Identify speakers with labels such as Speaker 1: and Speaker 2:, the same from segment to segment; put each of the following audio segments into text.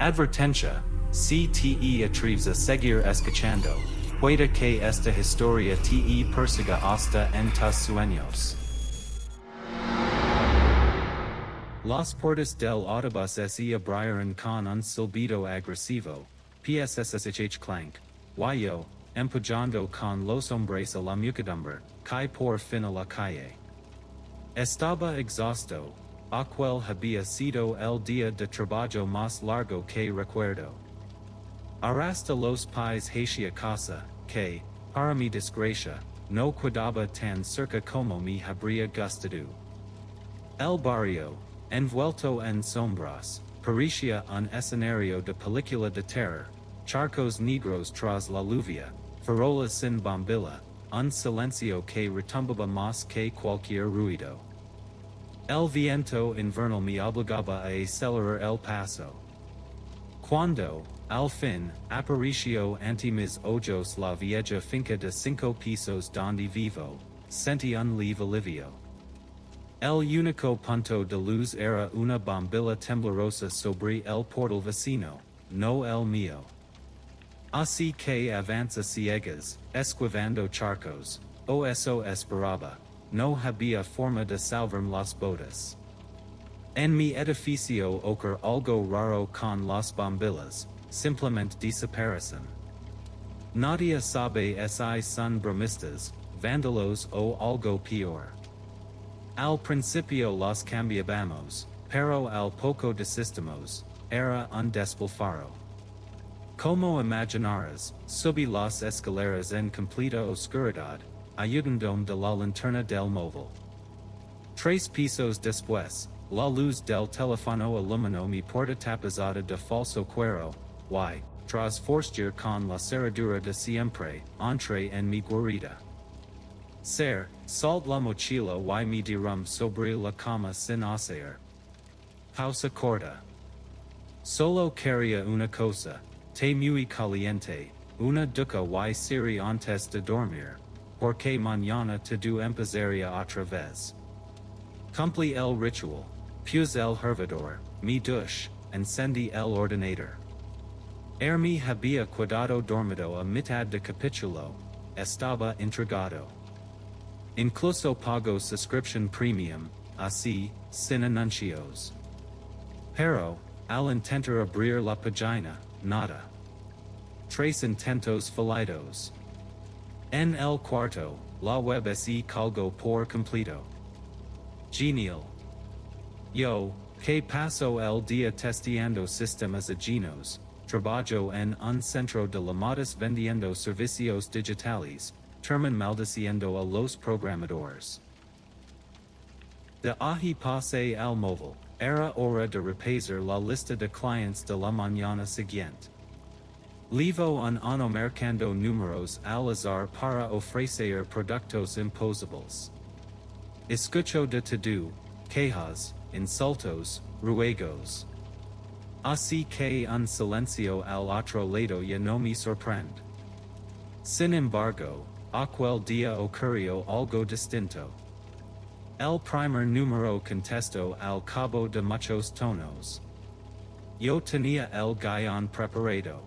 Speaker 1: Advertencia, CTE atrevs a seguir escuchando, puede que esta historia te persiga hasta en tus sueños. Las puertas del autobús se abrieron con un silbido agresivo, PSSSH clank, yo, empujando con los hombres a la muchedumbre, que por fin a la calle. Estaba exhausto, aquel había sido el día de trabajo más largo que recuerdo. Arrastra los pies hacia casa, que, para mi desgracia, no quedaba tan cerca como me habría gustado. El barrio, envuelto en sombras, parecía un escenario de película de terror, charcos negros tras la lluvia, farolas sin bombilla, un silencio que retumbaba más que cualquier ruido. El viento invernal me obligaba a acelerar el paso. Cuando, al fin, apareció ante mis ojos la vieja finca de 5 pisos donde vivo, sentí un leve alivio. El único punto de luz era una bombilla temblorosa sobre el portal vecino, no el mío. Así que avanza ciegas, esquivando charcos, o eso esperaba, no había forma de salvarme las botas. En mi edificio ocurre algo raro con las bombillas, simplemente desaparecen. Nadie sabe si son bromistas, vándalos o algo peor. Al principio las cambiábamos, pero al poco desistimos, era un despilfarro. Como imaginarás, subí las escaleras en completa oscuridad, ayudandome de la linterna del móvil. 3 pisos después, la luz del teléfono iluminó mi puerta tapizada de falso cuero, tras forzar con la cerradura de siempre, entré en mi guarida. Salt la mochila y me derrum sobre la cama sin hacer. Pausa corta. Solo quería una cosa, té muy caliente, una ducha y serie antes de dormir, porque mañana todo empezaría otra vez. Cumplí el ritual, puse el hervidor, me duché, encendí el ordenador. Me había quedado dormido a mitad de capítulo, estaba intrigado. Incluso pago suscription premium, así, sin anuncios. Pero, al intentar abrir la página, nada. 3 intentos fallidos. En el cuarto, la web se colgó por completo. Genial. Yo, que paso el día testeando sistemas ajenos, trabajo en un centro de llamadas vendiendo servicios digitales, termin maldiciendo a los programadores. De ahí pasé al móvil, era hora de repasar la lista de clientes de la mañana siguiente. Levo un ano marcando números al azar para ofrecer productos imposibles. Escucho de todo, quejas, insultos, ruegos. Así que un silencio al otro lado ya no me sorprende. Sin embargo, aquel día ocurrió algo distinto. El primer número contestó al cabo de muchos tonos. Yo tenía el guión preparado.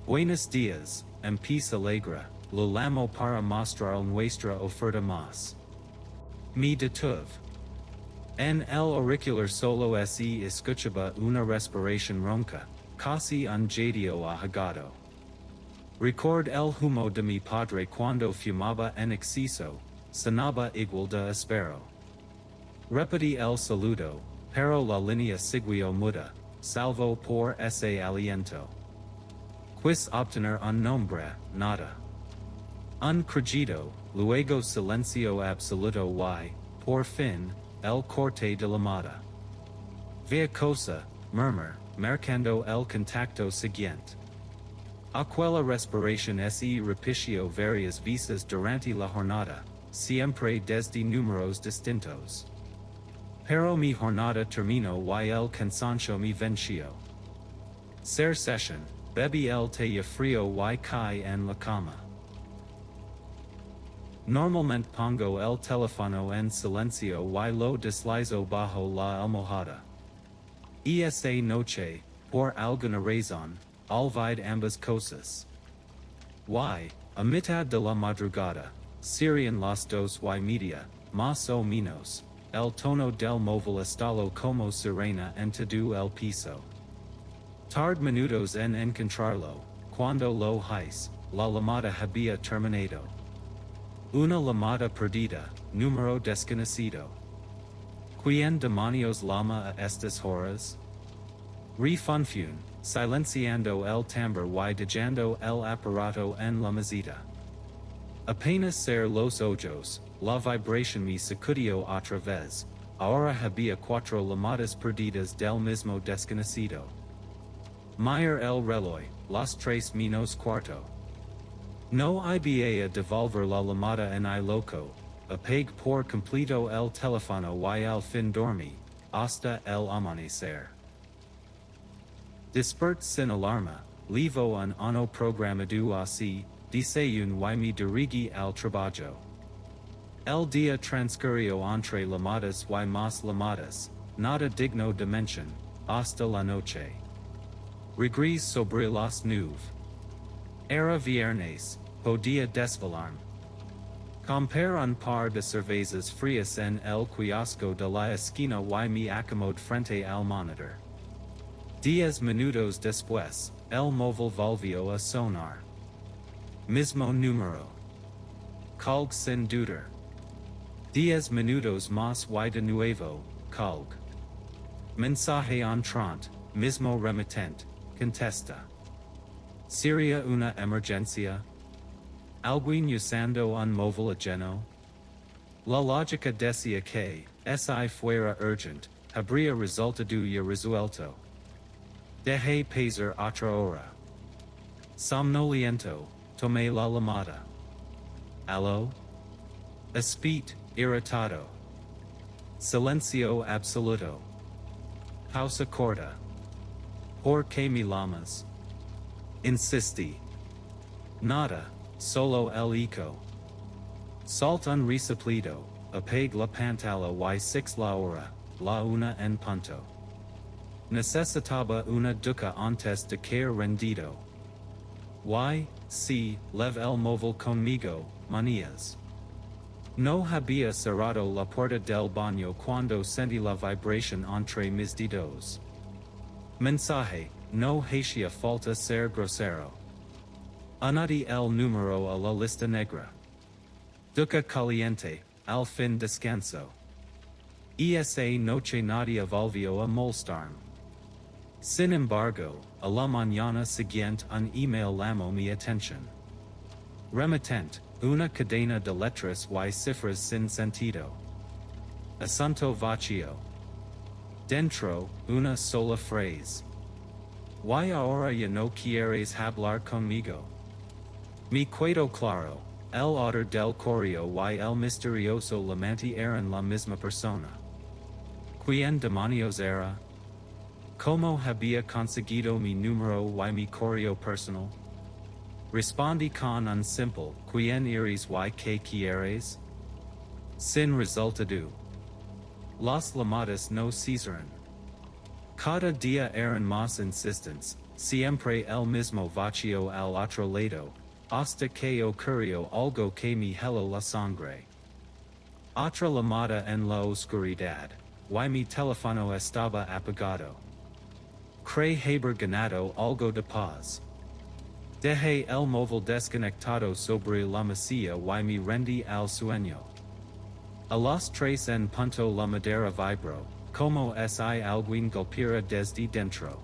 Speaker 1: Buenos días, empieza alegre, lo llamo para mostrar nuestra oferta más. Me detuve. En el auricular solo se escuchaba una respiración ronca, casi un jadeo ahogado. Record el humo de mi padre cuando fumaba en exceso, sonaba igual de espero. Repetí el saludo, pero la línea siguió muda, salvo por ese aliento. Quis obtener un nombre, nada. Un crujido, luego silencio absoluto y, por fin, el corte de llamada. Vea cosa, murmur, marcando el contacto siguiente. Aquella respiración se repitió varias veces durante la jornada, siempre desde números distintos. Pero mi jornada terminó y el cansancio me venció. Session, bebí el té frío y caí en la cama. Normalmente pongo el teléfono en silencio y lo deslizo bajo la almohada. Esa noche, por alguna razón, olvidé ambas cosas. Y, a mitad de la madrugada, serían las 2:30, más o menos, el tono del móvil estalo como sirena en todo el piso. Tard minutos en encontrarlo, cuando lo hice, la llamada había terminado. Una llamada perdida, número desconocido. ¿Quién demonios llama a estas horas? Refunfusion, silenciando el tambor y dejando el aparato en la mesita. Apenas cerré los ojos, la vibración me sacudió otra vez. Ahora había 4 llamadas perdidas del mismo desconocido. Mir el reloj, las 3 menos cuarto. No iba a devolver la llamada en I loco, apagué por completo el teléfono y al fin dormí, hasta el amanecer. Despert sin alarma, levo un ano programado así, desayun y me dirigí al trabajo. El día transcurrió entre llamadas y más llamadas, nada digno de mención, hasta la noche. Regres sobre las nubes. Era viernes, podía desvelarme. Compré un par de cervezas frías en el kiosco de la esquina y me acomodé frente al monitor. 10 minutos después, el móvil volvió a sonar. Mismo número. Colg sin dudar. 10 minutos más y de nuevo, colg. Mensaje entrante, mismo remitente, contesta. ¿Sería una emergencia? ¿Alguien usando un móvil ajeno? La lógica decía que, si fuera urgent, habría resultado ya resuelto. Dejé pasar otra hora. Somnoliento, tomé la llamada. ¿Aló? Espit, irritado. Silencio absoluto. Pausa corta. ¿Por qué me llamas? Insistí. Nada, solo el eco. Salt un resuplido, apague la pantalla y 6 la hora, la 1 en punto. Necesitaba una ducha antes de caer rendido. Y, si, lev el móvil conmigo, manías. No había cerrado la puerta del baño cuando sentí la vibración entre mis dedos. Mensaje, no hacía falta ser grosero. Añadí el número a la lista negra. Ducha caliente, al fin descanso. Esa noche nadie volvió a molestarme. Sin embargo, a la mañana siguiente un email llamó mi atención. Remitente, una cadena de letras y cifras sin sentido. Asunto vacío. Dentro, una sola frase. ¿Y ahora ya no quieres hablar conmigo? Me quedó claro, el autor del correo y el misterioso lamante eran la misma persona. ¿Quién demonios era? ¿Cómo había conseguido mi número y mi correo personal? Respondí con un simple, ¿quién eres y qué quieres? Sin resultado. Las llamadas no cesaron. Cada día eran más insistentes, siempre el mismo vacío al otro lado, hasta que ocurrió algo que me heló la sangre. Otra llamada en la oscuridad, y mi teléfono estaba apagado. Creí haber ganado algo de paz. Dejé el móvil desconectado sobre la mesilla y me rendí al sueño. A las 3 en punto la madera vibró, como si alguien golpeara desde dentro.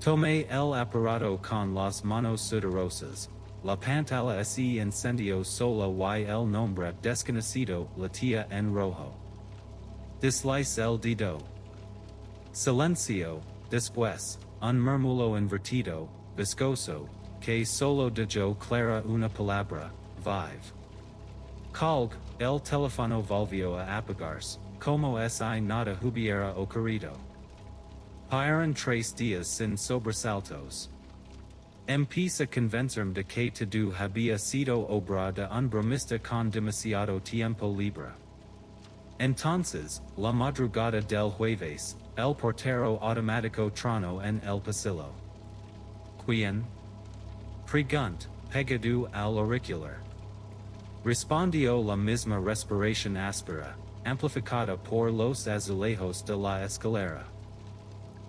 Speaker 1: Tomé el aparato con las manos sudorosas, la pantalla se encendió sola y el nombre desconocido latía en rojo. Deslice el dedo. Silencio, después, un murmullo invertido, viscoso, que solo dejó clara una palabra, vive. Colg, el teléfono volvió a apagarse, como si nada hubiera ocurrido. Pasaron 3 días sin sobresaltos. Empecé a convencerme de que todo había sido obra de un bromista con demasiado tiempo libre. Entonces, la madrugada del jueves, el portero automático trono en el pasillo. Quien pregunt, pegado al auricular. Respondió la misma respiración áspera, amplificada por los azulejos de la escalera.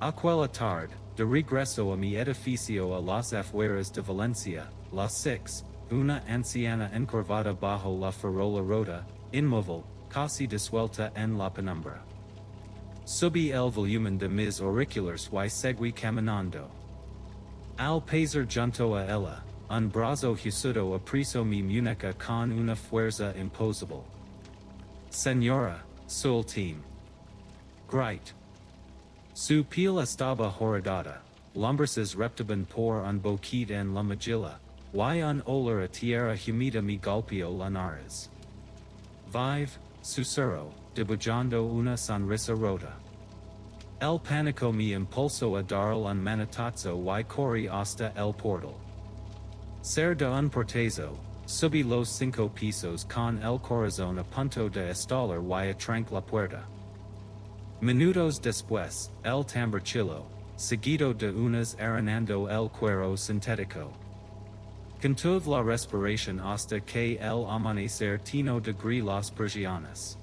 Speaker 1: Aquella tarde, de regreso a mi edificio a las afueras de Valencia, las 6, una anciana encorvada bajo la farola rota, inmóvil, casi disuelta en la penumbra. Subí el volumen de mis auriculares y seguí caminando. Al pasar junto a ella, un brazo huesudo apriso mi muñeca con una fuerza imposible. Señora, sul team. Grite. Su piel estaba horadada, lombrices reptaban por un boquete en la mejilla, y un olor a tierra humida me golpeó la nariz. Vive, susurro, dibujando una sonrisa rota. El pánico me impulsó a darle un manotazo y corrí hasta el portal. Ser de un portazo, subí los 5 pisos con el corazón a punto de estallar y atranqué la puerta. Minutos después, el tamborcillo, seguido de unas arenando el cuero sintético. Contuve la respiración hasta que el amanecer tino de las persianas.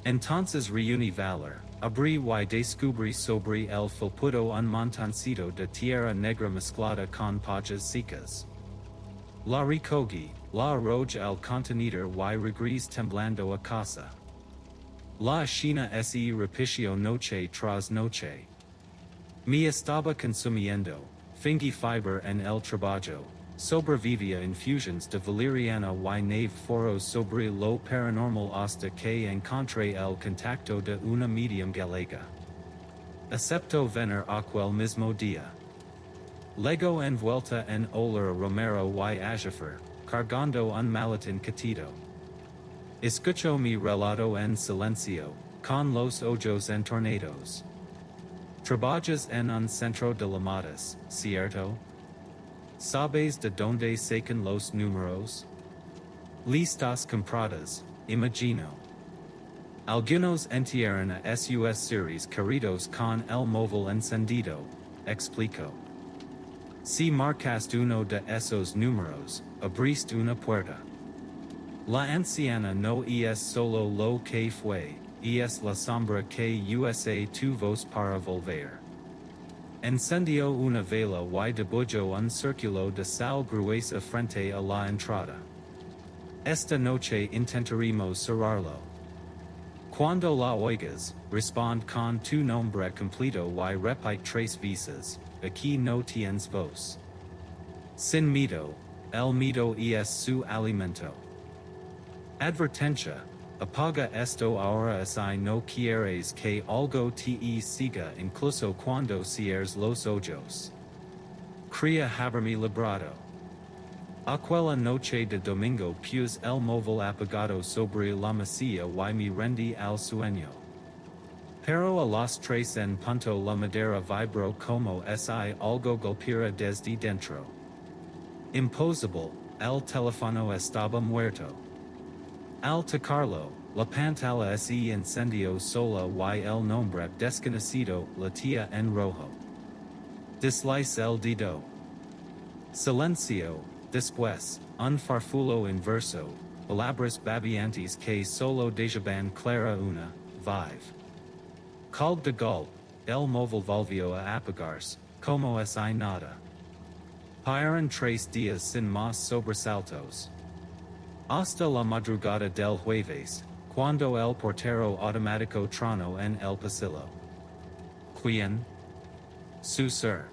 Speaker 1: Entonces reuní valor, abrí y descubrí sobre el felpudo un montoncito de tierra negra mezclada con pajas secas. La recogí, la arrojé al contenedor y regresé temblando a casa. La escena se repitió noche tras noche. Me estaba consumiendo, fingí fiber en el trabajo, sobrevivía infusions de valeriana y nave foros sobre lo paranormal hasta que encontré el contacto de una medium galega. Acepto venir aquel mismo día. Lego envuelta en olor romero y azafrán, cargando un maletín catido. Escucho mi relato en silencio, con los ojos entornados. Trabajas en un centro de llamadas, ¿cierto? ¿Sabes de dónde sacan los números? Listas compradas, imagino. Algunos entierran a sus series queridos con el móvil encendido, explico. Si marcaste uno de esos números, abriste una puerta. La anciana no es solo lo que fue, es la sombra que usa tu voz para volver. Encendió una vela y dibujó un círculo de sal gruesa frente a la entrada. Esta noche intentaremos cerrarlo. Cuando la oigas, respond con tu nombre completo y repite 3 veces, aquí no tienes voz. Sin miedo, el miedo es su alimento. Advertencia, apaga esto ahora si no quieres que algo te siga incluso cuando cierres los ojos. Crea haberme librado. Aquella noche de domingo puse el móvil apagado sobre la mesilla y me rendí al sueño. Pero a las 3 en punto la madera vibró como si algo golpeara desde dentro. Imposible, el teléfono estaba muerto. Al tocarlo, la pantalla se encendió sola y el nombre desconocido latía en rojo. Deslice el dedo. Silencio, después, un farfullo inverso, palabras babiantes que solo dejaban clara una, vive. Colg de golpe, el móvil volvió a apagarse, como si nada. Pasaron 3 días sin más sobresaltos. Hasta la madrugada del jueves, cuando el portero automático tronó en el pasillo. ¿Quién? Su ser.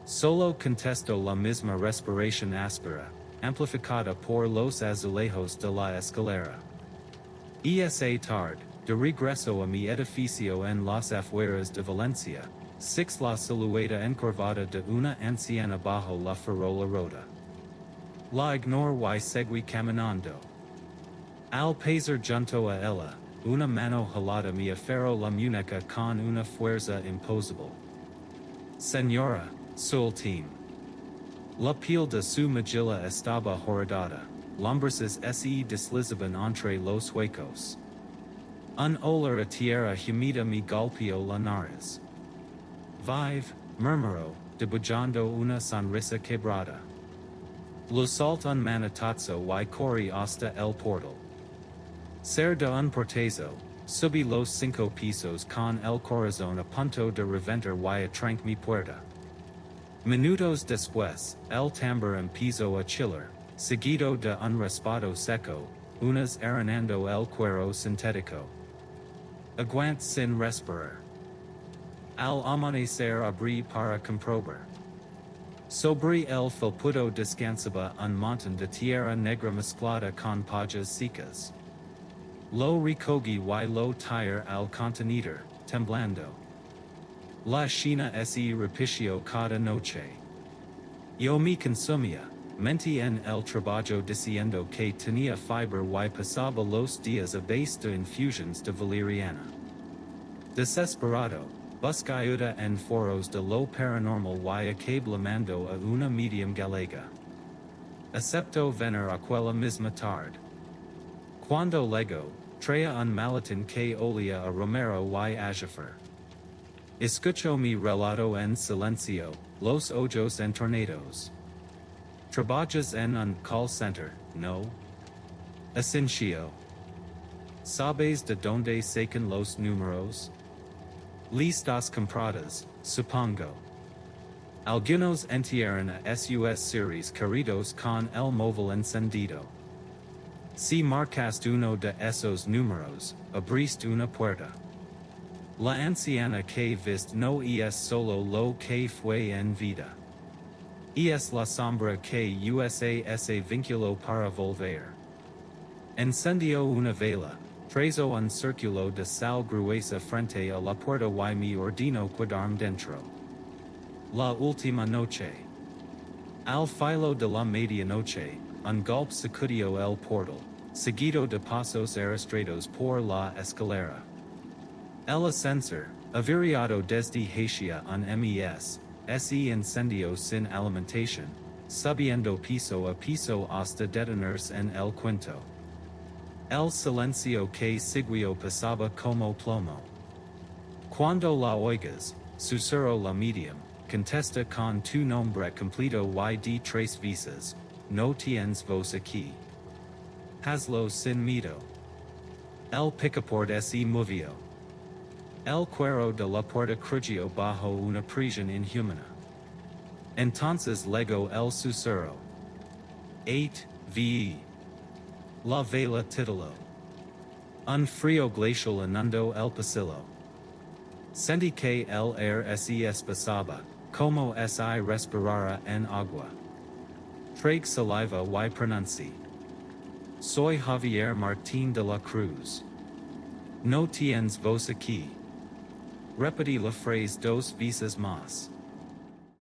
Speaker 1: Solo contestó la misma respiración áspera, amplificada por los azulejos de la escalera. Esa tarde, de regreso a mi edificio en las afueras de Valencia, 6 la silueta encorvada de una anciana bajo la farola rota. La ignoro y seguí caminando. Al pasar junto a ella, una mano helada me aferró la muñeca con una fuerza imposible. Señora, sul team. La piel de su mejilla estaba horadada, lombrices se deslizaban entre los huecos. Un oler a tierra humida mi golpeo la nariz. Vive, murmuró, debujando una sonrisa quebrada. Lo salt un manatazzo y corri hasta el portal. Ser de un portezo, subí los 5 pisos con el corazón a punto de reventar y atranque mi puerta. Minutos después, el tambor empezó a chillar, seguido de un raspado seco, unas arenando el cuero sintético. Aguant sin respirar. Al amanecer abrí para comprobar. Sobre el felpudo descansaba un montón de tierra negra mezclada con pajas secas. Lo recogí y lo tiré al contenedor, temblando. La China se repició cada noche. Yo me consumía, mentí en el trabajo diciendo que tenía fiebre y pasaba los días a base de infusions de valeriana. Desesperado, buscaba en foros de lo paranormal y acabé llamando a una medium galega. Acepto venir aquella misma tarde. Cuando llegó, traía un maletín que olía a Romero y Ajafer. Escuchó mi relato en silencio, los ojos entornados. Trabajas en un call center, no? Asencio. ¿Sabes de dónde sacan los números? Listas compradas, supongo. Algunos entierran a sus series queridos con el móvil encendido. Si marcaste uno de esos números, abriste una puerta. La anciana que viste no es solo lo que fue en vida. Es la sombra que usa ese vínculo para volver. Encendió una vela, trazo un círculo de sal gruesa frente a la puerta y me ordinó quedarme dentro. La última noche. Al filo de la medianoche, un golpe sacudió el portal, seguido de pasos arrastrados por la escalera. El ascensor, averiado desde hacia un mes, se incendió sin alimentación, subiendo piso a piso hasta detenerse en el quinto. El silencio que siguió pasaba como plomo. Cuando la oigas, susurró la medium, contesta con tu nombre completo y de 3 veces, no tienes voz aquí. Hazlo sin miedo. El picaporte se movió. El cuero de la puerta crujió bajo una presión inhumana. Entonces llegó el susurro. 8 ve. La vela titiló. Un frío glacial inundó el pasillo. Sentí que el aire se espesaba, como si respirara en agua. Trague saliva y pronuncie. Soy Javier Martín de la Cruz. No tienes voz aquí. Repetí la phrase 2 veces más.